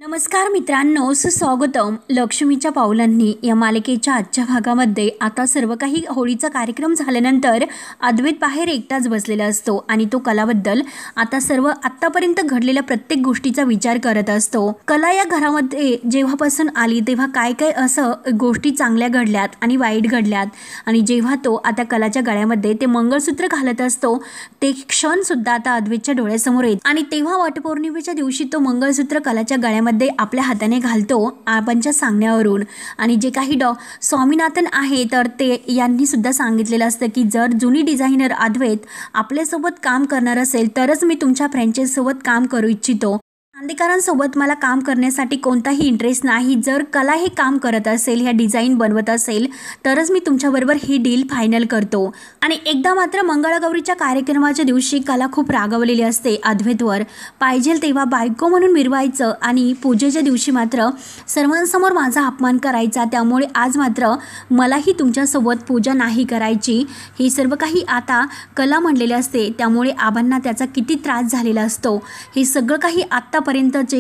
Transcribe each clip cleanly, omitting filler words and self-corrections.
नमस्कार मित्रांनो, सुस्वागतम लक्ष्मीच्या पावलांनी या मालिकेच्या आजच्या भागामध्ये. आता सर्व काही होळीचा कार्यक्रम झाल्यानंतर अद्वैत बाहेर एकटाच बसलेला असतो आणि तो कलाबद्दल आता सर्व आत्तापर्यंत घडलेल्या प्रत्येक गोष्टीचा विचार करत असतो. कला या घरामध्ये जेव्हापासून आली तेव्हा काय काय असं गोष्टी चांगल्या घडल्यात आणि वाईट घडल्यात, आणि जेव्हा तो आता कलाच्या गळ्यामध्ये ते मंगळसूत्र घालत असतो ते क्षण सुद्धा आता अद्वैतच्या डोळ्यासमोर येत. आणि तेव्हा वटपौर्णिमेच्या दिवशी तो मंगळसूत्र कलाच्या गळ्यामध्ये आपल्या हाताने घालतो आबांच्या सांगण्यावरून. आणि जे काही स्वामीनाथन आहे तर ते यांनी सुद्धा सांगितलेलं असतं की जर जुनी डिझायनर अद्वैत आपल्यासोबत काम करणार असेल तरच मी तुमच्या फ्रँचाइझीसोबत काम करू इच्छितो. चांदेकरांसोबत मला काम करण्यासाठी कोणताही इंटरेस्ट नाही. जर कला हे काम करत असेल, ह्या डिझाईन बनवत असेल तरच मी तुमच्याबरोबर ही डील फायनल करतो. आणि एकदा मात्र मंगळगौरीच्या कार्यक्रमाच्या दिवशी कला खूप रागवलेली असते अद्वैतवर. पाहिजे तेव्हा बायको म्हणून मिरवायचं आणि पूजेच्या दिवशी मात्र सर्वांसमोर माझा अपमान करायचा, त्यामुळे आज मात्र मलाही तुमच्यासोबत पूजा नाही करायची. हे सर्व काही आता कला म्हणलेले असते, त्यामुळे आबांना त्याचा किती त्रास झालेला असतो. हे सगळं काही आत्तापर्यंतचे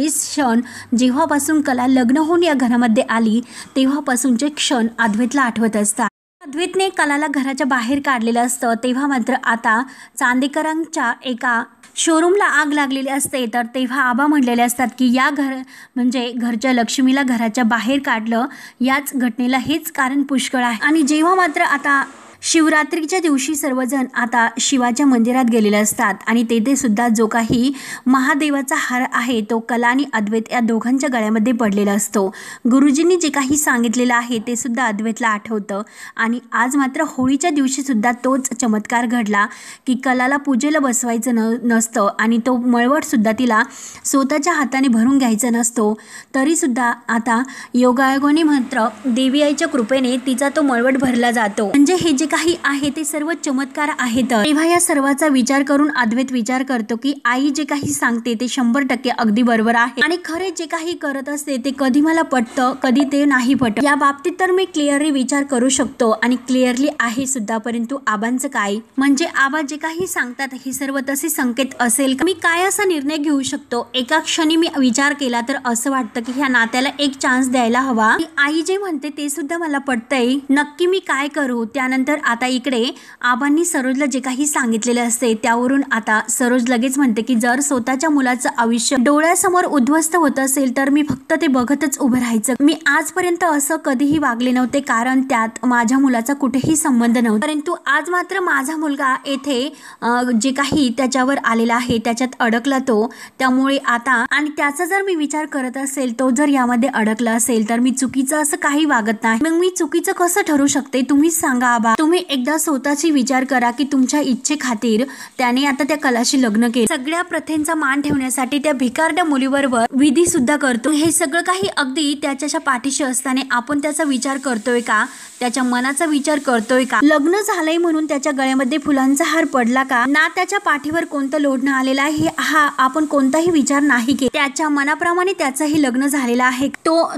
क्षण जेव्हापासून कला लग्न होऊन या घरामध्ये आली तेव्हापासूनचे क्षण अद्वैतला आठवत असतात. अद्वैतने कलाला घराच्या बाहेर काढलेलं असतं तेव्हा मात्र आता चांदेकरांच्या एका शोरूमला आग लागलेली असते. तर तेव्हा आबा म्हणलेले असतात की या म्हणजे घरच्या लक्ष्मीला घराच्या बाहेर काढलं, याच घटनेला हेच कारण पुष्कळ आहे. आणि जेव्हा मात्र आता शिवरात्रीच्या दिवशी सर्वजण आता शिवाच्या मंदिरात गेलेले असतात आणि तेथे सुद्धा जो काही महादेवाचा हार आहे तो कला आणि अद्वैत या दोघांच्या गळ्यामध्ये पडलेला असतो. गुरुजींनी जे काही सांगितलेलं आहे ते सुद्धा अद्वैतला आठवतं. आणि आज मात्र होळीच्या दिवशी सुद्धा तोच चमत्कार घडला की कलाला पूजेला बसवायचं नसतं आणि तो मळवट सुद्धा तिला स्वतःच्या हाताने भरून घ्यायचा नसतो. तरीसुद्धा आता योगायोगाने मात्र देवी आईच्या कृपेने तिचा तो मळवट भरला जातो. म्हणजे हे जे काही आहे ते सर्व चमत्कार आहेत. तेव्हा या सर्वाचा विचार करून अद्वैत विचार करतो की आई जे काही सांगते ते 100% अगदी बरोबर आहे. आणि खरे जे काही करत असते ते कधी मला पटतं, कधी ते नाही पटत. या बाबतीत तर मी क्लिअरली विचार करू शकतो आणि क्लिअरली आहे सुद्धा. परंतु आबांचं काय, म्हणजे आबा जे काही सांगतात हे सर्व तसे संकेत असेल. मी काय असा निर्णय घेऊ शकतो. एका क्षणी मी विचार केला तर असं वाटतं की ह्या नात्याला एक चान्स द्यायला हवा. आई जे म्हणते ते सुद्धा मला पटतंय. नक्की मी काय करू. त्यानंतर आता इकडे आबांनी सरोजला जे काही सांगितलेले असते त्यावरून आता सरोज लगेच म्हणते की जर स्वतःच्या मुलाचं आयुष्य डोळ्यासमोर उद्ध्वस्त होत असेल तर मी फक्त ते बघतच उभं राहायचं. मी आजपर्यंत असं कधीही वागले नव्हते कारण त्यात माझ्या मुलाचा कुठेही संबंध नव्हता. परंतु आज मात्र माझा मुलगा येथे जे काही त्याच्यावर आलेला आहे त्याच्यात अडकला तो. त्यामुळे आता आणि त्याचा जर मी विचार करत असेल, तो जर यामध्ये अडकला असेल तर मी चुकीचं असं काही वागत नाही. मग मी चुकीचं कसं ठरू शकते तुम्हीच सांगा आबा. तुम्ही एकदा स्वतःची विचार करा की तुमच्या इच्छे खातीर त्याने आता त्या कलाशी लग्न केलं. सगळ्या प्रथेंचा मान ठेवण्यासाठी त्या भिकारड्या मुलीबरोबर विधी सुद्धा करतो. हे सगळं काही अगदी त्याच्या पाठीशी असताना आपण त्याचा विचार करतोय का, त्याच्या मनाचा विचार करतोय का. लग्न झालंय म्हणून त्याच्या गळ्यामध्ये फुलांचा हार पडला का ना, त्याच्या पाठीवर कोणतं लोढणं आलेलं आहे हा आपण कोणताही विचार नाही केला. त्याच्या मनाप्रमाणे त्याचंही लग्न झालेलं आहे. तो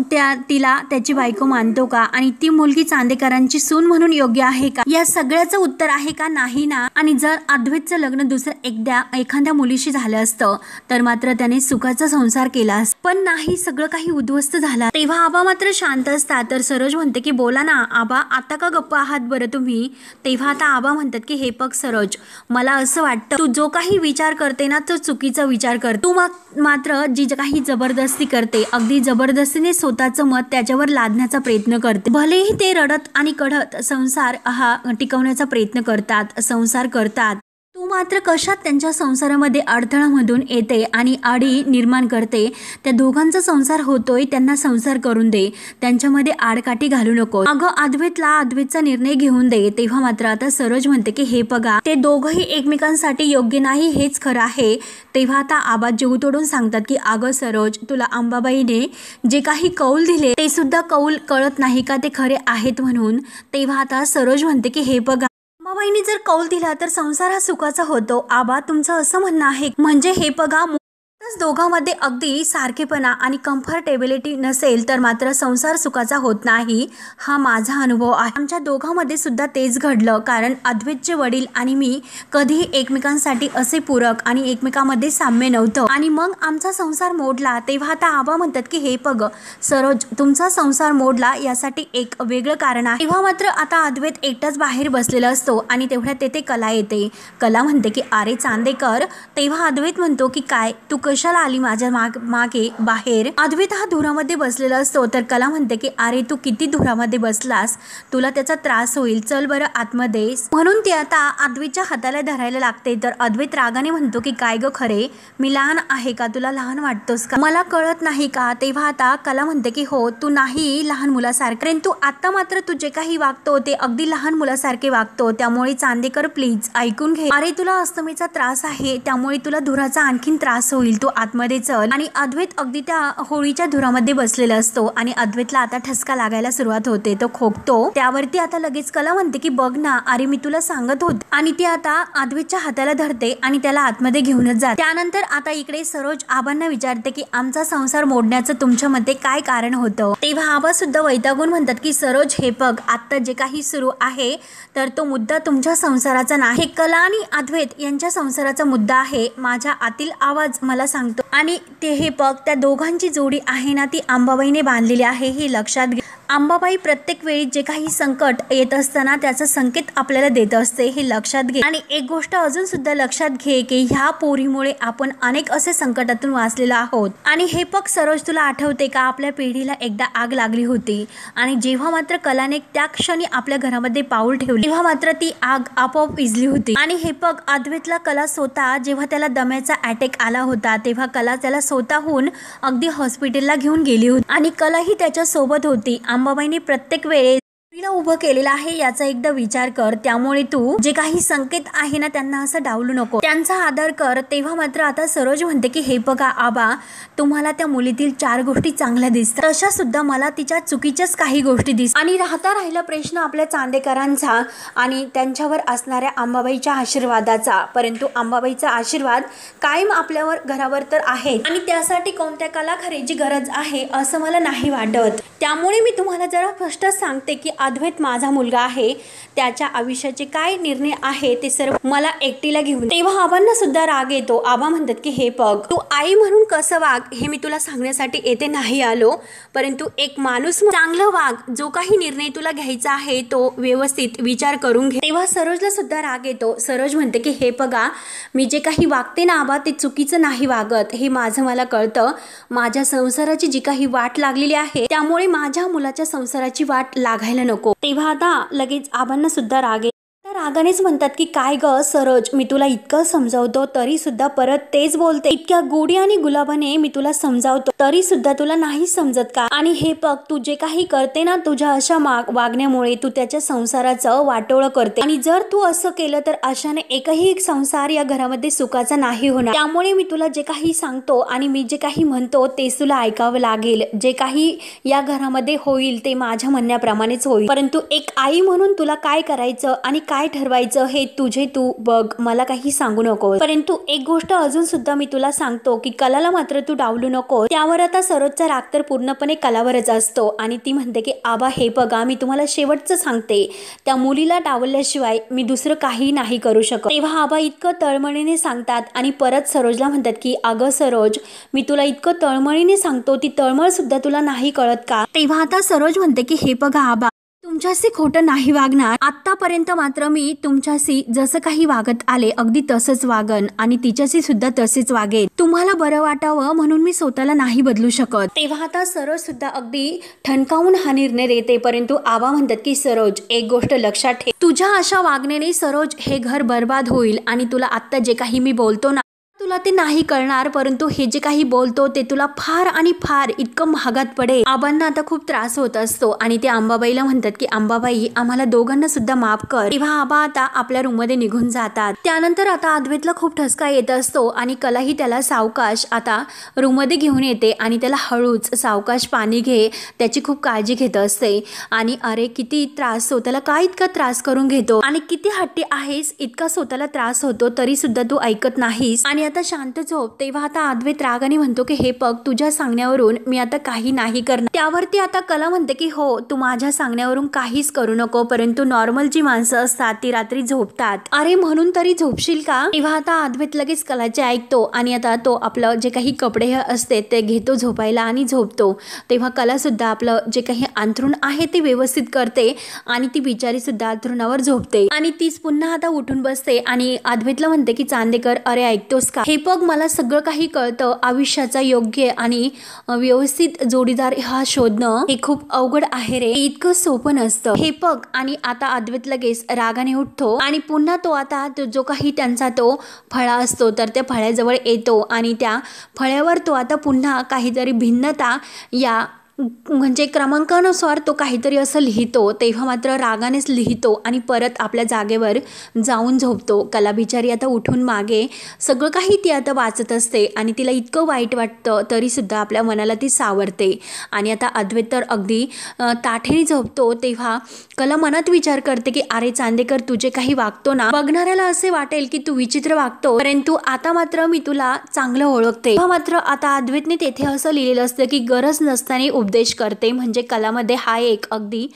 तिला त्याची बायको मानतो का आणि ती मुलगी चांदेकरांची सून म्हणून योग्य आहे का, या सगळ्याचं उत्तर आहे का, नाही ना. आणि जर अद्वैतचं लग्न दुसऱ्या एखाद्या मुलीशी झालं असतं तर मात्र त्याने सुखाचा संसार केला असता. पण नाही, सगळं काही उद्ध्वस्त झाला. तेव्हा आबा मात्र शांत असतात. तर सरोज म्हणते की बोला ना आबा, आता का गप्प आहात बरं तुम्ही. तेव्हा आता आबा म्हणतात की हे बघ सरोज, मला असं वाटतं तू जो काही विचार करते ना तो चुकीचा विचार कर. तू मात्र जी काही जबरदस्ती करते, अगदी जबरदस्तीने स्वतःचं मत त्याच्यावर लादण्याचा प्रयत्न करते. भलेही ते रडत आणि कढत संसार हा टिकवण्याचा प्रयत्न करतात, संसार करतात. तू मात्र कशात त्यांच्या संसारामध्ये अडथळामधून येते आणि आडी निर्माण करते. त्या दोघांचा संसार होतोय, त्यांना संसार करून दे, त्यांच्यामध्ये आडकाठी घालू नको. अगं अद्वैतचा निर्णय घेऊन दे. तेव्हा मात्र आता सरोज म्हणते की हे बघा, ते दोघंही एकमेकांसाठी योग्य नाही हेच खरं आहे. तेव्हा आता आबा जीव तोडून सांगतात की अगं सरोज, तुला अंबाबाईने जे काही कौल दिले ते सुद्धा कौल कळत नाही का ते खरे आहेत म्हणून. तेव्हा आता सरोज म्हणते की हे बघा, अंबाबाईंनी जर कौल दिला तर संसार हा सुखाचा होतो. आबा तुमचं असं म्हणणं आहे म्हणजे हे बघा, दोघांमध्ये अगदी सारखेपणा आणि कम्फर्टेबिलिटी नसेल तर मात्र संसार सुखाचा होत नाही, हा माझा अनुभव आहे. आमच्या दोघांमध्ये सुद्धा तेच घडलं, कारण अद्वैतचे वडील आणि मी कधीही एकमेकांसाठी असे पूरक आणि एकमेकांमध्ये साम्य नव्हतं. आणि मग आमचा संसार मोडला. तेव्हा आता आबा म्हणतात की हे बघ सरोज, तुमचा संसार मोडला यासाठी एक वेगळं कारण आहे. तेव्हा मात्र आता अद्वैत एकटाच बाहेर बसलेला असतो आणि तेवढ्यात तेथे कला येते. कला म्हणते की अरे चांदेकर. तेव्हा अद्वैत म्हणतो की काय, तू कशाला आली माझ्या मागे बाहेर. अद्वैत हा धुरामध्ये बसलेला असतो तर कला म्हणते की अरे तू किती धुरामध्ये बसलास, तुला त्याचा त्रास होईल, चल बरं आतमध्ये. म्हणून ती आता अद्वैतच्या हाताला धरायला लागते. तर अद्वैत रागाने म्हणतो की काय ग खरे, मी लहान आहे का, तुला लहान वाटतोस का, मला कळत नाही का. तेव्हा आता कला म्हणते की हो तू नाही लहान मुलासारखे, परंतु आता मात्र तू जे काही वागतो ते अगदी लहान मुलासारखे वागतो. त्यामुळे चांदेकर प्लीज ऐकून घे. अरे तुला अस्थमीचा त्रास आहे, त्यामुळे तुला धुराचा आणखीन त्रास होईल, तू आतमध्ये चल. आणि अद्वैत अगदी त्या होळीच्या धुरामध्ये बसलेला असतो आणि अद्वैतला आता ठसका लागायला सुरुवात होते, तो खोकतो. त्यावरती आता लगेच कला म्हणते की बघ ना, अरे मी तुला सांगत होते. आणि ती आता अद्वैतच्या हाताला धरते आणि त्याला आतमध्ये घेऊनच जाते. त्यानंतर आता इकडे सरोज आबांना विचारते की आमचा संसार मोडण्याचं तुमच्या मध्ये काय कारण होतं. तेव्हा आबा सुद्धा वैतागून म्हणतात की सरोज हे बघ, आता जे काही सुरू आहे तर तो मुद्दा तुमच्या संसाराचा नाही, कला आणि अद्वैत यांच्या संसाराचा मुद्दा आहे. माझ्या आतील आवाज मला सांगतो. आणि ते हे बघ, त्या दोघांची जोडी आहे ना ती अंबाबाईने बांधलेली आहे, हे लक्षात घे. अंबाबाई प्रत्येक वेळी जे काही संकट येत असताना त्याचा संकेत आपल्याला देत असते, हे लक्षात घे. आणि एक गोष्ट अजून सुद्धा लक्षात घे की ह्या पोरीमुळे आपण अनेक असे संकटातून वाचलेलो आहोत. आणि हे बघ सरोज, तुला आठवते का आपल्या पिढीला एकदा आग लागली होती आणि जेव्हा मात्र कलाने त्या क्षणी आपल्या घरामध्ये पाऊल ठेवले तेव्हा मात्र ती आग आपोआप विझली होती. आणि हे बघ अद्वैतला कला स्वतः जेव्हा त्याला दम्याचा अटॅक आला होता तेव्हा कला त्याला स्वतःहून अगदी हॉस्पिटलला घेऊन गेली होती आणि कलाही त्याच्या सोबत होती. अंबाबाईने प्रत्येक वेळेस तिला उभं केलेलं आहे याचा एकदा विचार कर. त्यामुळे तू जे काही संकेत आहे ना त्यांना असं डावलू नको, त्यांचा आदर कर. तेव्हा मात्र आता सरोज म्हणते की हे बघा आबा, तुम्हाला त्या मुलीतील 4 गोष्टी चांगल्या दिसतात, तशा सुद्धा मला तिच्या चुकीच्याच काही गोष्टी दिसतात. आणि राहिला प्रश्न आपल्या चांदेकरांचा आणि त्यांच्यावर असणाऱ्या अंबाबाईच्या आशीर्वादाचा. परंतु अंबाबाईचा आशीर्वाद कायम आपल्यावर घरावर तर आहे आणि त्यासाठी कोणत्या कलाकाराची गरज आहे असं मला नाही वाटत. त्यामुळे मी तुम्हाला जरा स्पष्ट सांगते की अद्वैत माझा मुलगा आहे, त्याच्या आयुष्याचे काय निर्णय आहे ते सर्व मला एकटीला घेऊन. तेव्हा आबांना सुद्धा राग येतो. आबा म्हणतात की हे बघ, तू आई म्हणून कसं वाग हे मी तुला सांगण्यासाठी येथे नाही आलो, परंतु एक माणूस चांगलं वाग, जो काही निर्णय तुला घ्यायचा आहे तो व्यवस्थित विचार करून घे. तेव्हा सरोजला सुद्धा राग येतो. सरोज म्हणते की हे बघा, मी जे काही वागते ना आबा ते चुकीचं नाही वागत, हे माझं मला कळतं. माझ्या संसाराची जी काही वाट लागलेली आहे त्यामुळे माझ्या मुलाच्या संसाराची वाट लागायला नको. तेव्हा आता लगेच आबांना सुद्धा राग रागानेच म्हणतात की काय ग सरोज, मी तुला इतकं समजावतो तरी सुद्धा परत तेच बोलते. इतक्या गोडी आणि गुलाबाने मी तुला समजावतो तरी सुद्धा तुला नाही समजत का. आणि हे बघ, तू जे काही करते ना तुझ्या अशा वागण्यामुळे तू त्याच्या संसाराचं वाटोळं करते आणि जर तू असं केलं तर अशाने एकही संसार या घरामध्ये सुखाचा नाही होणार. त्यामुळे मी तुला जे काही सांगतो आणि मी जे काही म्हणतो तेच तुला ऐकावं लागेल. जे काही या घरामध्ये होईल ते माझ्या म्हणण्याप्रमाणेच होईल, परंतु एक आई म्हणून तुला काय करायचं आणि काय ठरवायचं हे तुझे तू बघ, मला काही सांगू नको. परंतु एक गोष्ट अजून सुद्धा मी तुला सांगतो की कलाला मात्र तू डावलू नको. त्यावर आता सरोजचा राग तर पूर्णपणे कलावरच असतो आणि ती म्हणते की आबा हे बघा, मी तुम्हाला शेवटचं सांगते, त्या मुलीला डावलल्याशिवाय मी दुसरं काही नाही करू शकत. तेव्हा आबा इतकं तळमळीने सांगतात आणि परत सरोजला म्हणतात की अगं सरोज, मी तुला इतकं तळमळीने सांगतो, ती तळमळ सुद्धा तुला नाही कळत का. तेव्हा आता सरोज म्हणते की हे बघा आबा, तुमच्याशी खोटं नाही वागणार. आतापर्यंत मात्र मी तुमच्याशी जसं काही वागत आले अगदी तसंच वागन आणि तिच्याशी सुद्धा तसेच वागेन. तुम्हाला बरं वाटावं म्हणून मी स्वतःला नाही बदलू शकत. तेव्हा आता सरोज सुद्धा अगदी ठणकावून हा निर्णय देते. परंतु आबा म्हणतात की सरोज, एक गोष्ट लक्षात ठेव, तुझ्या अशा वागण्याने सरोज हे घर बर्बाद होईल आणि तुला आत्ता जे काही मी बोलतो ना तुला ते नाही कळणार, परंतु हे जे काही बोलतो ते तुला फार आणि फार इतकं महागात पडेल. आबांना आता खूप त्रास होत असतो आणि ते अंबाबाईला म्हणतात की अंबाबाई, आम्हाला दोघांना सुद्धा माफ कर. तेव्हा आबा आता आपल्या रूम मध्ये निघून जातात. त्यानंतर आता अद्वैतला खूप ठसका येत असतो आणि कलाही त्याला सावकाश आता रूम मध्ये घेऊन येते आणि त्याला हळूच सावकाश पाणी घे, त्याची खूप काळजी घेत असते. आणि अरे किती त्रास, स्वतःला काय इतका त्रास करून घेतो आणि किती हट्टी आहेस, इतका स्वतःला त्रास होतो तरी सुद्धा तू ऐकत नाहीस. आणि आता शांत झोप. तेव्हा आता अद्वैत रागाने म्हणतो की हे बघ, तुझ्या सांगण्यावरून मी आता काही नाही करणार. त्यावरती आता कला म्हणते की हो, तू माझ्या सांगण्यावरून काहीच करू नको, परंतु नॉर्मल जी माणसं असतात ती रात्री झोपतात. अरे म्हणून तरी झोपशील का? तेव्हा आता अद्वैत लगेच कलाचे ऐकतो आणि आता तो आपलं जे काही कपडे असते ते घेतो झोपायला आणि झोपतो. तेव्हा कला सुद्धा आपलं जे काही अंथरूण आहे ते व्यवस्थित करते आणि ती बिचारी सुद्धा अंथरुणावर झोपते आणि तीच पुन्हा आता उठून बसते आणि अद्वैतला म्हणते की चांदेकर, अरे ऐकतोस का? हे बघ, मला सगळं काही कळतं. आयुष्याचा योग्य आणि व्यवस्थित जोडीदार हा शोधणं हे खूप अवघड आहे रे, इतकं सोपं नसतं. हे बघ. आणि आता अद्वैत लगेच रागाने उठतो आणि पुन्हा तो आता जो काही त्यांचा तो फळा असतो तर त्या फळ्याजवळ येतो आणि त्या फळ्यावर तो आता पुन्हा काहीतरी भिन्नता या म्हणजे क्रमांकानुसार तो काहीतरी असं लिहितो. तेव्हा मात्र रागानेच लिहितो आणि परत आपल्या जागेवर जाऊन झोपतो. कला बिचारी आता उठून मागे सगळं काही ती आता वाचत असते आणि तिला इतकं वाईट वाटतं तरीसुद्धा आपल्या मनाला ती सावरते. आणि आता अद्वैत तर अगदी ताठेने झोपतो. तेव्हा कला मनात विचार करते की अरे चांदेकर, तू जे काही वागतो ना, बघणाऱ्याला असे वाटेल की तू विचित्र वागतो, परंतु आता मात्र मी तुला चांगलं ओळखते. तेव्हा मात्र आता अद्वैतने तेथे असं लिहिलेलं असतं की गरज नसताना उपदेश करते, म्हणजे कलामध्ये हा एक अगदी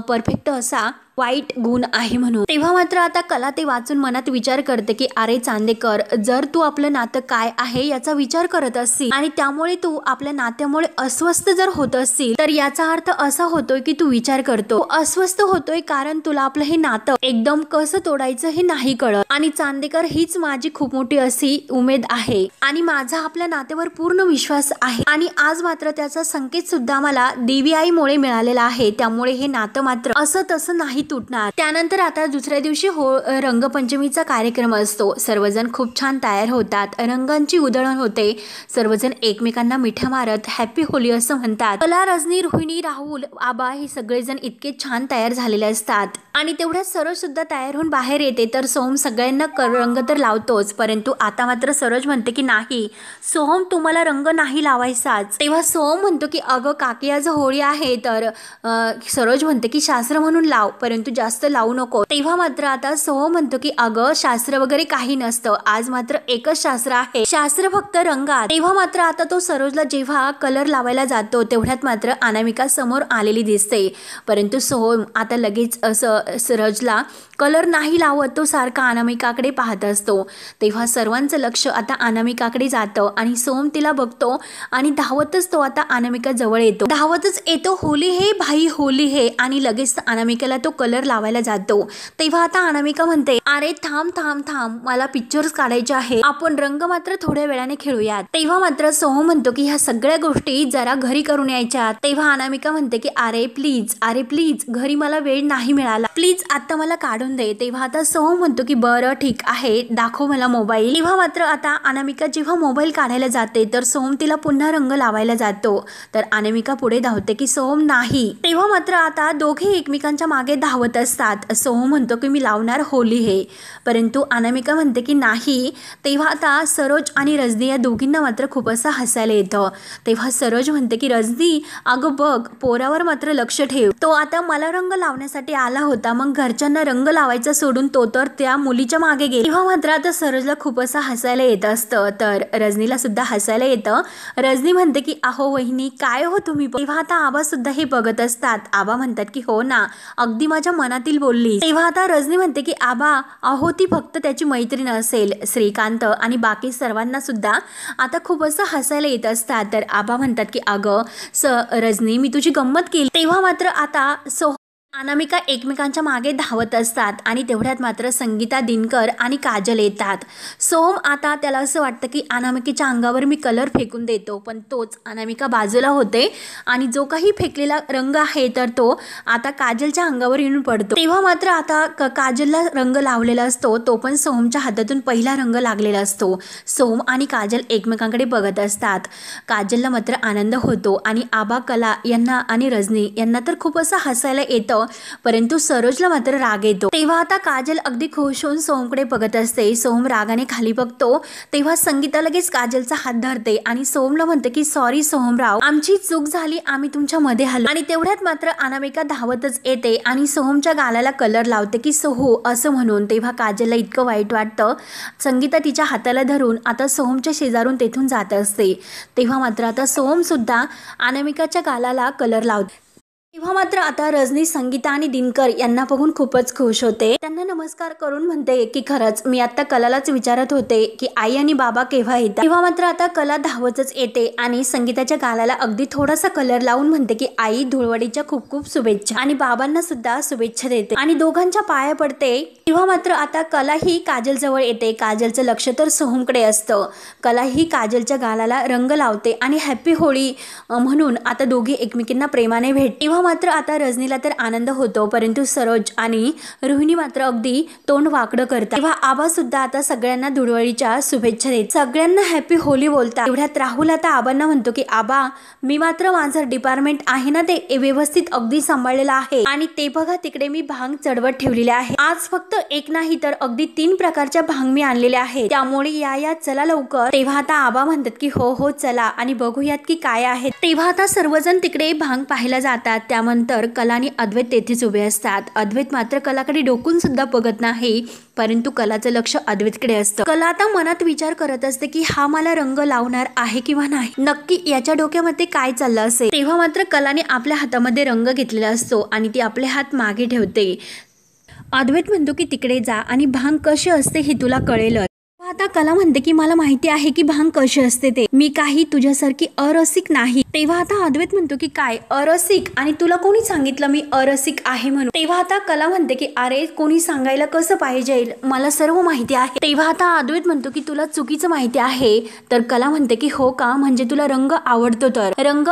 परफेक्ट असा वाईट गुण आहे म्हणून. तेव्हा मात्र आता कला ते वाचून मनात विचार करते की अरे चांदेकर, जर तू आपलं नातं काय आहे याचा विचार करत असशील आणि त्यामुळे तू आपल्या नात्यामुळे अस्वस्थ जर होत असशील तर याचा अर्थ असा होतोय की तू विचार करतो अस्वस्थ होतोय कारण तुला आपलं हे नातं एकदम कसं तोडायचं हे नाही कळत. आणि चांदेकर, हीच माझी खूप मोठी अशी उमेद आहे आणि माझा आपल्या नात्यावर पूर्ण विश्वास आहे आणि आज मात्र त्याचा संकेत सुद्धा मला देवी आईमुळे मिळालेला आहे. त्यामुळे हे नातं मात्र असं तसं नाही तुटणार. त्यानंतर आता दुसऱ्या दिवशी रंगपंचमीचा कार्यक्रम असतो. सर्वजण खूप छान तयार होतात, रंगांची उधळण होते, सर्वजण एकमेकांना मिठ्या मारत हॅपी होली असं म्हणतात. कला, रजनी, रोहिणी, राहुल, आबा हे सगळेजण इतके छान तयार झालेले असतात आणि तेवढ्यात सरोज सुद्धा तयार होऊन बाहेर येते. तर सोहम सगळ्यांना रंग तर लावतोच, परंतु आता मात्र सरोज म्हणते की नाही सोहम, तुम्हाला रंग नाही लावायचाच. तेव्हा सोहम म्हणतो की अगं काकी, आज होळी आहे. तर सरोज म्हणते की शास्त्र म्हणून लाव, परंतु जास्त लावू नको. तेव्हा मात्र आता सोहम म्हणतो की अगं शास्त्र वगैरे काही नसतं, आज मात्र एकच शास्त्र आहे, शास्त्र फक्त रंगात. तेव्हा मात्र आता तो सरोजला जेव्हा कलर लावायला जातो तेवढ्यात मात्र अनामिका समोर आलेली दिसते, परंतु सोहम आता लगेच असं सरोजला कलर नाही लावत, तो सारखा अनामिकाकडे पाहत असतो. तेव्हा सर्वांचं लक्ष आता अनामिकाकडे जातं आणि सोहम तिला बघतो आणि धावतच तो आता अनामिका जवळ येतो. धावतच येतो, होली हे भाई होली हे, आणि लगेच अनामिकाला तो कलर लावायला जातो. तेव्हा आता अनामिका म्हणते अरे थांब थांब थांब, मला पिक्चर्स काढायचे आहे, आपण रंग मात्र थोड्या वेळाने खेळूयात. तेव्हा मात्र सोहम म्हणतो की ह्या सगळ्या गोष्टी जरा घरी करून यायच्या. तेव्हा अनामिका म्हणते की अरे प्लीज घरी मला वेळ नाही मिळाला, प्लीज आता मला काढून दे. तेव्हा आता सोहम म्हणतो की बरं ठीक आहे, दाखव मला मोबाईल. तेव्हा मात्र आता अनामिका जेव्हा मोबाईल काढायला जाते तर सोहम तिला पुन्हा रंग लावायला जातो. तर अनामिका पुढे धावते की सोहम नाही. तेव्हा मात्र आता दोघे एकमेकांच्या मागे धावत असतात. सोहम म्हणतो की मी लावणार होली हे, परंतु अनामिका म्हणते की नाही. तेव्हा आता सरोज आणि रजनी या दोघींना मात्र खूप असं हसायला येतं. तेव्हा सरोज म्हणते की रजनी, अगं बघ, पोरावर मात्र लक्ष ठेव, तो आता मला रंग लावण्यासाठी आला होता, मग घरच्यांना रंग लावायचा सोडून तो तर त्या मुलीच्या मागे गेला. तेव्हा मात्र आता सरोजला खूप असं हसायला येत असतं, तर रजनीला सुद्धा हसायला येतं. रजनी म्हणते की अहो वहिनी, काय हो तुम्ही. तेव्हा आता आबा सुद्धा हे बघत असतात. आबा म्हणतात की हो ना, अगदी माझ्या मनातील बोलली. तेव्हा आता रजनी म्हणते की आबा, अहो ती फक्त त्याची मैत्रीण असेल. श्रीकांत आणि बाकी सर्वांना सुद्धा आता खूप असं हसायला येत असतात. तर आबा म्हणतात की अगं रजनी, मी तुझी गंमत केली. तेव्हा मात्र आता अनामिका एकमेकांच्या मागे धावत असतात आणि तेवढ्यात मात्र संगीता, दिनकर आणि काजल येतात. सोहम आता त्याला असं वाटतं की अनामिकेच्या अंगावर मी कलर फेकून देतो, पण तोच अनामिका बाजूला होते आणि जो काही फेकलेला रंग आहे तर तो आता काजलच्या अंगावर येऊन पडतो. तेव्हा मात्र आता काजलला रंग लावलेला असतो, तो पण सोहमच्या हातातून पहिला रंग लागलेला असतो. सोहम आणि काजल एकमेकांकडे बघत असतात. काजलला मात्र आनंद होतो आणि आबा, कला यांना आणि रजनी यांना तर खूप असं हसायला येतं. असतं, परंतु सरोजला मात्र राग येतो। तेव्हा आता काजल अगदी खुश होऊन सोहमकडे बघत असते। सोहम रागाने खाली बघतो तेव्हा संगीता लगेच काजलचा हात धरते आणि सोहमला म्हणते की सॉरी सोहमराव, आमची चूक झाली, आम्ही तुमच्या मध्ये आलो। आणि तेवढ्यात मात्र अनामिका धावतच येते आणि सोहमच्या गालाला कलर लावते की सोहू असं म्हणून। तेव्हा काजलला इतकं वाईट वाटतं। संगीता तिच्या हाताला धरून आता सोहमच्या शेजारून तेथून जात असते। तेव्हा मात्र आता सोहम सुद्धा अनामिकाच्या गालाला कलर लावते। तेव्हा मात्र आता रजनी संगीता आणि दिनकर यांना बघून खूपच खुश होते। त्यांना नमस्कार करून म्हणते की खरंच मी आता कलालाच विचारत होते की आई आणि बाबा केव्हा येतात। तेव्हा मात्र आता कला धावतच येते आणि संगीताच्या गालाला अगदी थोडासा कलर लावून म्हणते की आई धुळवडीच्या खूप खूप शुभेच्छा आणि बाबांना सुद्धा शुभेच्छा देते आणि दोघांच्या पाया पडते। तेव्हा मात्र आता कला ही काजल जवळ येते। काजलचं लक्ष तर सोहमकडे असतं। कला ही काजलच्या गालाला रंग लावते आणि हॅपी होळी म्हणून आता दोघे एकमेकींना प्रेमाने भेटते। मात्र आता रजनीला तर आनंद होतो, परंतु सरोज आणि रोहिणी मात्र अगदी तोंड वाकडं करतात। तेव्हा आबा सुद्धा आता सगळ्यांना धुळवडीच्या शुभेच्छा देत सगळ्यांना हॅपी होली बोलतात। तेवढ्यात राहुल आता आबांना म्हणतो की आबा, मी मात्र माझं डिपार्टमेंट आहे ना ते व्यवस्थित अगदी सांभाळलेलं आहे आणि ते बघा तिकडे मी भांग चढवत ठेवलेले आहे। आज फक्त एक नाही तर अगदी 3 प्रकारच्या भांग मी आणलेले आहे, त्यामुळे या चला लवकर। तेव्हा आता आबा म्हणतात की हो हो चला आणि बघूयात की काय आहे। तेव्हा आता सर्वजण तिकडे भांग पाहायला जातात। त्यानंतर कला आणि अद्वैत तेथेच उभे असतात। अद्वैत मात्र कलाकडे डोकून सुद्धा बघत नाही, परंतु कलाचं लक्ष अद्वैतकडे असतं। कला आता मनात विचार करत असते की हा मला रंग लावणार आहे किंवा नाही, नक्की याच्या डोक्यामध्ये काय चाललं असेल। तेव्हा मात्र कलाने आपल्या हातामध्ये रंग घेतलेला असतो आणि ती आपले हात मागे ठेवते। अद्वैत म्हणतो की तिकडे जा आणि भांग कशी असते हे तुला कळेलच। आता कला म्हणते की मला माहिती आहे की भांग कशी असते ते, मी काही तुझ्यासारखी अरसिक नाही। तेव्हा आता अद्वैत म्हणतो की काय अरसिक, आणि तुला कोणी सांगितलं मी अरसिक आहे म्हणून। तेव्हा आता कला म्हणते की अरे कोणी सांगायला कसं पाहिजे, मला सर्व माहिती आहे। तेव्हा आता अद्वैत म्हणतो की तुला चुकीचं माहिती आहे। तर कला म्हणते की हो का, म्हणजे तुला रंग आवडतो, तर रंग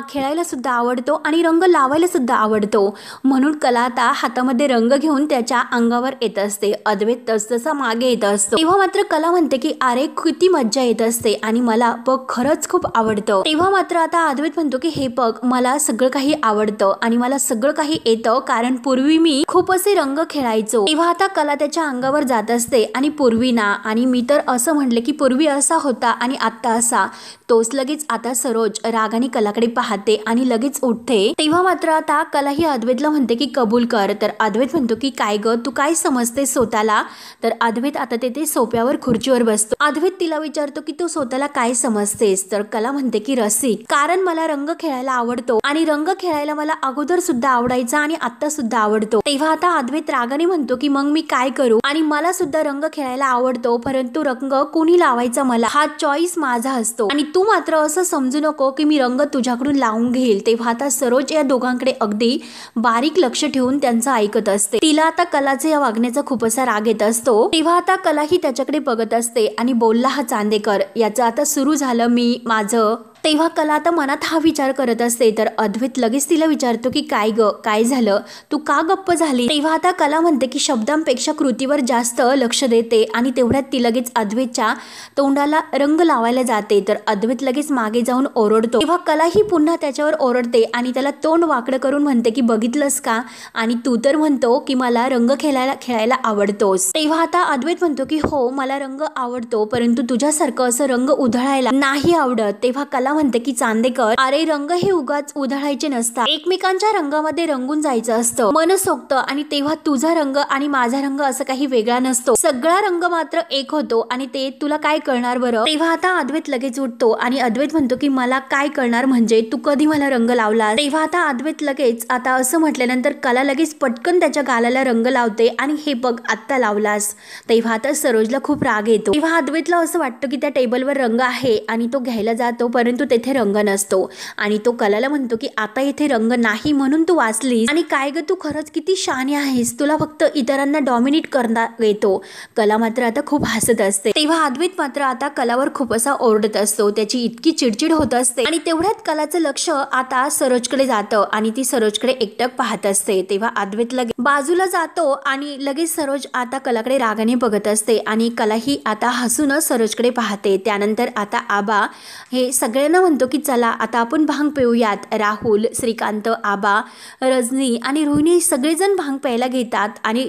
खेळायला सुद्धा आवडतो आणि रंग लावायला सुद्धा आवडतो, म्हणून कला आता हातामध्ये रंग घेऊन त्याच्या अंगावर येत असते। अद्वैत तसतसा मागे येत असतो। तेव्हा मात्र कला म्हणते की अरे किती मज्जा येत असते आणि मला बघ खरंच खूप आवडतं। तेव्हा मात्र आता अद्वैत म्हणतो की हे बघ मला सगळं काही आवडतं आणि मला सगळं काही येतं, कारण पूर्वी मी खूप असे रंग खेळायचो। तेव्हा आता कला त्याच्या अंगावर जात असते आणि पूर्वी ना, आणि मी तर असं म्हणले की पूर्वी असा होता आणि आता असा। तोच लगेच आता सरोज रागाने कलाकडे पाहते आणि लगेच उठते। तेव्हा मात्र आता कला ही अद्वैतला म्हणते की कबूल कर। तर अद्वैत म्हणतो की काय ग तू काय समजते स्वतःला। तर अद्वैत आता तेथे सोप्यावर खुर्चीवर बसतो। अद्वैत तिला विचारतो की तू स्वतःला काय समजतेस। तर कला म्हणते की रसिक, कारण मला रंग खेळायला आवडतो आणि रंग खेळायला मला अगोदर सुद्धा आवडायचा आणि आता सुद्धा आवडतो। तेव्हा आता अद्वैत रागाने म्हणतो की मग मी काय करू, आणि मला सुद्धा रंग खेळायला आवडतो, परंतु रंग कोणी लावायचा मला हा चॉईस माझा असतो, आणि तू मात्र असं समजू नको की मी रंग तुझ्याकडून लावून घेईल। तेव्हा आता सरोज या दोघांकडे अगदी बारीक लक्ष ठेवून त्यांचं ऐकत असते। तिला आता कलाचे या वागण्याचा खूप असा राग येत असतो। तेव्हा आता कला ही त्याच्याकडे बघत असते आणि बोलला हा चांदेकर, याचं आता सुरू झालं मी माझं। तेव्हा कला आता मनात हा विचार करत असते। तर अद्वैत लगेच तिला विचारतो की काय ग काय झालं, तू का गप्प झाली। तेव्हा आता कला म्हणते की शब्दांपेक्षा कृतीवर जास्त लक्ष देते, आणि तेवढ्यात ती लगेच अद्वैतच्या तोंडाला रंग लावायला जाते। तर अद्वैत लगेच मागे जाऊन ओरडतो। तेव्हा कला ही पुन्हा त्याच्यावर ओरडते आणि त्याला तोंड वाकडं करून म्हणते की बघितलंस का, आणि तू तर म्हणतो की मला रंग खेळायला आवडतोस। तेव्हा आता अद्वैत म्हणतो की हो मला रंग आवडतो, परंतु तुझ्यासारखं असं रंग उधळायला नाही आवडत। तेव्हा कला म्हणते की चांदेकर, अरे रंग हे उगाच उधळायचे नसतात, एकमेकांच्या रंगामध्ये रंगून जायचं असतं मनसोक्त, आणि तेव्हा तुझा रंग आणि माझा रंग असं काही वेगळा नसतो, सगळा रंग मात्र एक होतो, आणि ते तुला काय कळणार बरं। तेव्हा आता अद्वैत लगेच उठतो आणि अद्वैत म्हणतो की मला काय कळणार, म्हणजे तू कधी मला रंग लावला। तेव्हा आता अद्वैत लगेच आता असं म्हटल्यानंतर कला लगेच पटकन त्याच्या गालाला रंग लावते आणि हे बघ आत्ता लावलास। तेव्हा आता सरोजला खूप राग येतो। तेव्हा अद्वैतला असं वाटतं की त्या टेबलवर रंग आहे आणि तो घ्यायला जातो, परंतु तेथे रंग नसतो, आणि तो कलाला म्हणतो की आता इथे रंग नाही म्हणून तू वाचलीस, आणि काय ग तू खरंच किती शहाणी आहेस, तुला फक्त इतरांना डॉमिनेट करता येतो। कला मात्र आता खूप हसत असते। तेव्हा अद्वैत मात्र आता कलावर खूप असा ओरडत असतो, त्याची इतकी चिडचिड होत असते, आणि तेवढ्यात कलाचं लक्ष आता सरोजकडे जातं आणि ती सरोजकडे एकटक पाहत असते। तेव्हा अद्वैत लगेच बाजूला जातो आणि लगेच सरोज आता कलाकडे रागाने बघत असते, आणि कला ही आता हसूनच सरोजकडे पाहते। त्यानंतर आता आबा हे सगळे सगळ्यांना म्हणतो की चला आता आपण भांग पिऊयात। राहुल, श्रीकांत, आबा, रजनी आणि रोहिणी सगळेजण भांग प्यायला घेतात आणि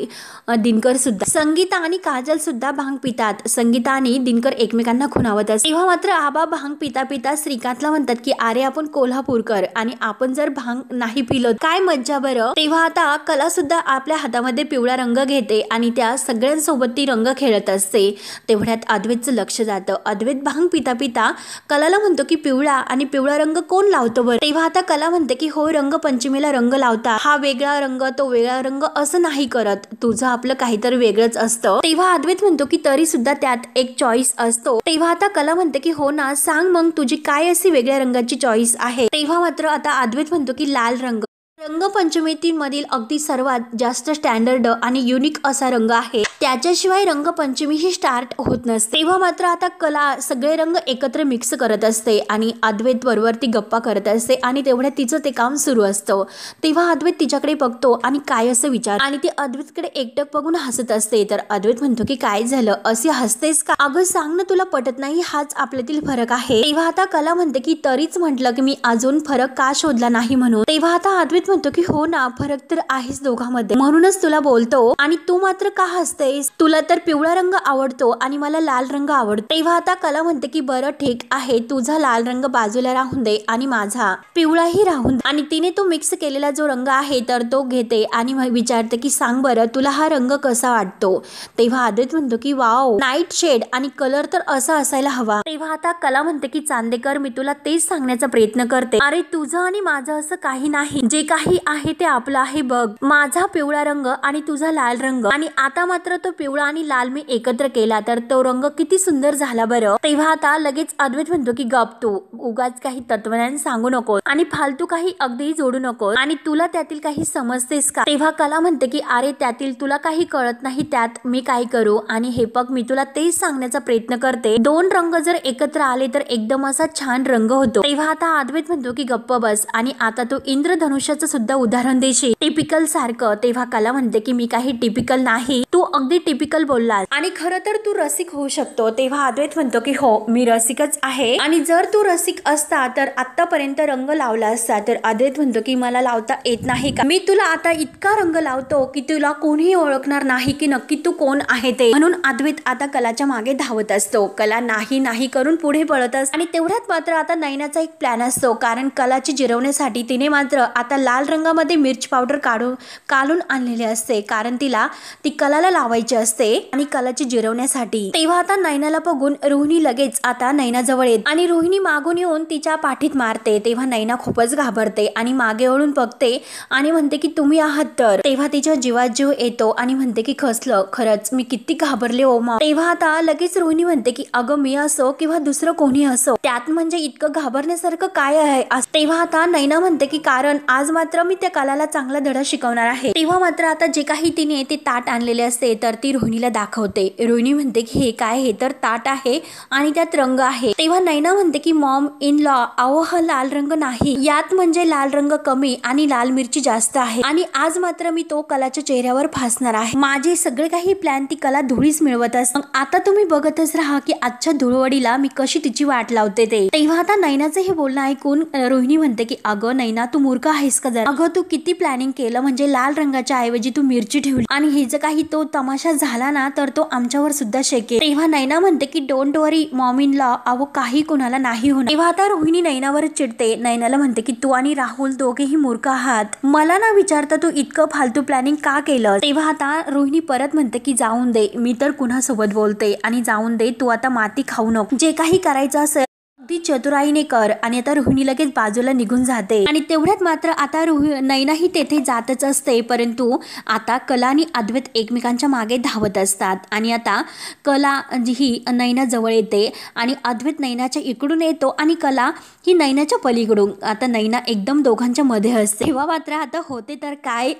दिनकर सुद्धा, संगीता आणि काजल सुद्धा भांग पितात। संगीता आणि दिनकर एकमेकांना खुणावत असतात। तेव्हा मात्र आबा भांग पिता पिता श्रीकांतला म्हणतात की अरे आपण कोल्हापूरकर आणि आपण जर भांग नाही पिलो काय मज्जा बरं। तेव्हा आता कला सुद्धा आपल्या हातामध्ये पिवळा रंग घेते आणि त्या सगळ्यांसोबत ती रंग खेळत असते। तेवढ्यात अद्वैतचं लक्ष जातं। अद्वैत भांग पिता पिता कलाला म्हणतो की पिवळा आणि पिवळा रंग कोण लावतो बरं। तेव्हा आता कला म्हणते की हो रंगपंचमीला रंग लावता, हा वेगळा रंग तो वेगळा रंग असं नाही करत, तुझं आपलं काहीतरी वेगळंच असतं। तेव्हा अद्वैत म्हणतो की तरी सुद्धा त्यात एक चॉईस असतो। तेव्हा आता कला म्हणते की हो ना, सांग मग तुझी काय अशी वेगळ्या रंगाची चॉईस आहे। तेव्हा मात्र आता अद्वैत म्हणतो की लाल रंग रंगपंचमीमधील अगदी सर्वात जास्त स्टँडर्ड आणि युनिक असा रंग आहे, त्याच्याशिवाय रंगपंचमी ही स्टार्ट होत नसते। तेव्हा मात्र आता कला सगळे रंग एकत्र मिक्स करत असते आणि अद्वैत बरोबर ती गप्पा करत असते आणि तेवढ्यात तिचं ते काम सुरू असतं। तेव्हा अद्वैत तिच्याकडे बघतो आणि काय असं विचार आणि ती अद्वैतकडे एकटक बघून हसत असते। तर अद्वैत म्हणतो की काय झालं, असे हसतेस का, अगं सांग ना तुला पटत नाही, हाच आपल्यातील फरक आहे। तेव्हा आता कला म्हणते की तरीच म्हटलं की मी अजून फरक का शोधला नाही म्हणून। तेव्हा आता अद्वैत म्हणतो की हो ना, फरक तर आहेच दोघांमध्ये, म्हणूनच तुला बोलतो आणि तू मात्र का हसतेस, तुला तर पिवळा रंग आवडतो आणि मला लाल रंग आवडतो। तेव्हा आता कला म्हणते की बरं ठीक आहे, तुझा लाल रंग बाजूला राहून दे आणि माझा पिवळाही राहून दे। आणि तिने तो मिक्स केलेला जो रंग आहे तर तो घेते आणि विचारते की सांग बरं तुला हा रंग कसा वाटतो। तेव्हा अद्वैत म्हणतो की वाव, नाईट शेड आणि कलर तर असा असायला हवा। तेव्हा आता कला म्हणते की चांदेकर मी तुला तेच सांगण्याचा प्रयत्न करते, अरे तुझं आणि माझं असं काही नाही, जे काही आहे ते आपलं आहे बघ, माझा पिवळा रंग आणि तुझा लाल रंग आणि आता मात्र तो पिवळा आणि लाल मी एकत्र केला तर तो रंग किती सुंदर झाला बरं। तेव्हा आता लगेच अद्वैत म्हणतो की गप, तू उगाच काही तत्वज्ञान सांगू नको आणि फालतू काही अगदी जोडू नको आणि तुला त्यातील काही समजतेस का। तेव्हा कला म्हणते की अरे त्यातील तुला काही कळत नाही, त्यात मी काय करू, आणि हे बघ मी तुला तेच सांगण्याचा प्रयत्न करते, दोन रंग जर एकत्र आले तर एकदम असा छान रंग होतो। तेव्हा आता अद्वैत म्हणतो की गप्प बस आणि आता तू इंद्रधनुष्याचं सुद्धा उदाहरण देशील टिपिकल सारखं। तेव्हा कला म्हणते की मी काही टिपिकल नाही, तू अगदी टिपिकल बोललास आणि खरं तर तू रसिक होऊ शकतो। तेव्हा अद्वैत म्हणतो की हो मी रसिकच आहे आणि जर तू रसिक असता तर आतापर्यंत रंग लावला असता। तर अद्वैत म्हणतो की मला लावता येत नाही का, मी तुला आता इतका रंग लावतो की तुला कोणीही ओळखणार नाही की नक्की तू कोण आहे ते। म्हणून अद्वैत आता कलाच्या मागे धावत असतो। कला नाही नाही करून पुढे पळत असते आणि तेवढ्यात मात्र आता नयनाचा एक प्लॅन असतो, कारण कलाची जिरवण्यासाठी तिने मात्र आता लाल रंगामध्ये मिर्च पावडर काढून आणलेली असते, कारण तिला ती कलाला लावायची असते आणि कलाची जिरवण्यासाठी। तेव्हा आता नयनाला बघून रोहिणी लगेच आता नयनाजवळ येते आणि रोहिणी मागून येऊन तिच्या पाठीत मारते। तेव्हा नयना खूपच घाबरते आणि मागे वळून बघते आणि म्हणते की तुम्ही आहात तर। तेव्हा तिच्या जीवात जीव येतो आणि म्हणते की खसलं, खरंच मी किती घाबरले ओ मा। तेव्हा आता लगेच रोहिणी म्हणते की अगं मी असो किंवा दुसरं कोणी असो, त्यात म्हणजे इतकं घाबरण्यासारखं काय आहे। तेव्हा आता नयना म्हणते की कारण आज मात्र मी त्या कलाला चांगला धडा शिकवणार आहे। तेव्हा मात्र आता जे काही तिने ते ताट आणलेले असते तर ती रोहिणीला दाखवते। रोहिणी म्हणते की हे काय, हे तर ताट आहे आणि त्यात रंग आहे। तेव्हा नयना म्हणते की मॉम इन लॉ, अहो हा लाल रंग नाही, यात म्हणजे लाल रंग कमी आणि लाल मिरची जास्त आहे आणि आज मात्र मी तो कलाच्या चेहऱ्यावर फासणार आहे। माझे सगळे काही प्लॅन ती कला धुळीस मिळवत असते। आता तुम्ही बघतच राहा की आजच्या धुळवडीला मी कशी तिची वाट लावते ते। तेव्हा आता नयनाचं हे बोलणं ऐकून रोहिणी म्हणते की अगं नयना तू मूर्ख आहेस का जरा, अगं तू किती प्लॅनिंग केलं, म्हणजे लाल रंगाच्या ऐवजी तू मिरची ठेवली आणि हे जर काही तो तमाशा झाला ना तर तो आमच्यावर सुद्धा शेकेल। तेव्हा नयना म्हणते की don't worry mom in law, अहो काही कोणाला नाही होणार। तेव्हा आता रोहिणी नयनावरच चिडते। नयनाला म्हणते की तू आणि राहुल दोघेही मूर्ख आहात, मला ना विचारता तू इतकं फालतू प्लॅनिंग का केलं। तेव्हा आता रोहिणी परत म्हणते की जाऊन दे, मी तर कुणासोबत बोलते आणि जाऊन दे, तू आता माती खाऊ नको, जे काही करायचं असेल अगदी चतुराईने कर। आणि आता रोहिणी लगेच बाजूला निघून जाते आणि तेवढ्यात मात्र आता नयना ही तेथे जातच असते, परंतु आता कला आणि अद्वैत एकमेकांच्या मागे धावत असतात आणि आता कला ही नयना जवळ येते आणि अद्वैत नयनाच्या इकडून येतो आणि कला ही नयनाच्या पलीकडून। आता नयना एकदम दोघांच्या मध्ये असते। तेव्हा मात्र आता होते तर काय,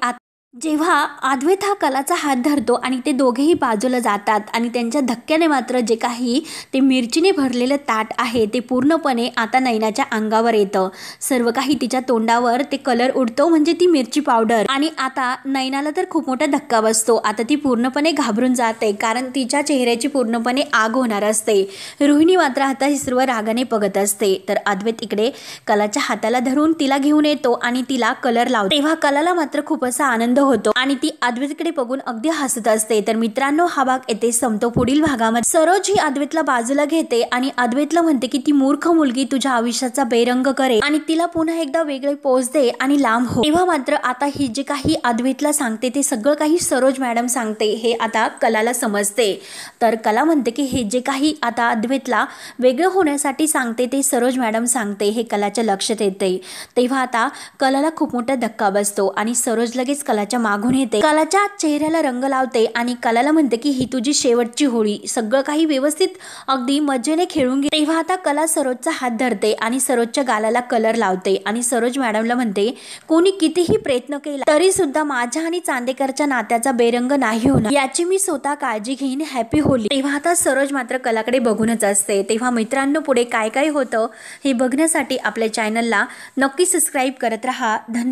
जेव्हा अद्वैत हा कलाचा हात धरतो आणि ते दोघेही बाजूला जातात आणि त्यांच्या धक्क्याने मात्र जे काही ते मिरचीने भरलेलं ताट आहे ते पूर्णपणे आता नयनाच्या अंगावर येतं। सर्व काही तिच्या तोंडावर ते कलर उडतो, म्हणजे ती मिरची पावडर। आणि आता नयनाला तर खूप मोठा धक्का बसतो। आता ती पूर्णपणे घाबरून जाते, कारण तिच्या चेहऱ्याची पूर्णपणे आग होणार असते। रोहिणी मात्र आता हे सर्व रागाने बघत असते। तर अद्वैत इकडे कलाच्या हाताला धरून तिला घेऊन येतो आणि तिला कलर लावतो। तेव्हा कलाला मात्र खूप असा आनंद होतो आणि ती अद्वैतकडे बघून अगदी हसत असते। तर मित्रांनो, हा भाग येथे संपतो। पुढील भागामध्ये सरोज ही अद्वैतला बाजूला घेते आणि अद्वैतला म्हणते की ती मूर्ख मुलगी तुझ्या आयुष्याचा बेरंग करे आणि तिला पुन्हा एकदा वेगळे पोच दे आणि लांब हो। तेव्हा मात्र आता ही जे काही अद्वैतला सांगते ते सगळं काही सरोज मॅडम सांगते हे आता कलाला समजते। तर कला म्हणते की हे जे काही आता अद्वैतला वेगळं होण्यासाठी सांगते ते सरोज मॅडम सांगते हे कलाच्या लक्षात येते। तेव्हा आता कलाला खूप मोठा धक्का बसतो आणि सरोज लगेच कलाच्या मागून येते, कलाच्या चेहऱ्याला रंग लावते आणि कलाला म्हणते की ही तुझी शेवटची होळी, सगळं काही व्यवस्थित अगदी मजेने खेळून घे। तेव्हा आता कला सरोजचा हात धरते आणि सरोजच्या गालाला कलर लावते आणि सरोज मॅडमला म्हणते कोणी कितीही प्रयत्न केला तरी सुद्धा माझ्या आणि चांदेकरच्या नात्याचा बेरंग नाही होणार, याची मी स्वतः काळजी घेईन, हॅपी होली। तेव्हा आता सरोज मात्र कलाकडे बघूनच असते। तेव्हा मित्रांनो, पुढे काय काय होतं हे बघण्यासाठी आपल्या चॅनलला नक्की सबस्क्राईब करत राहा। धन्यवाद।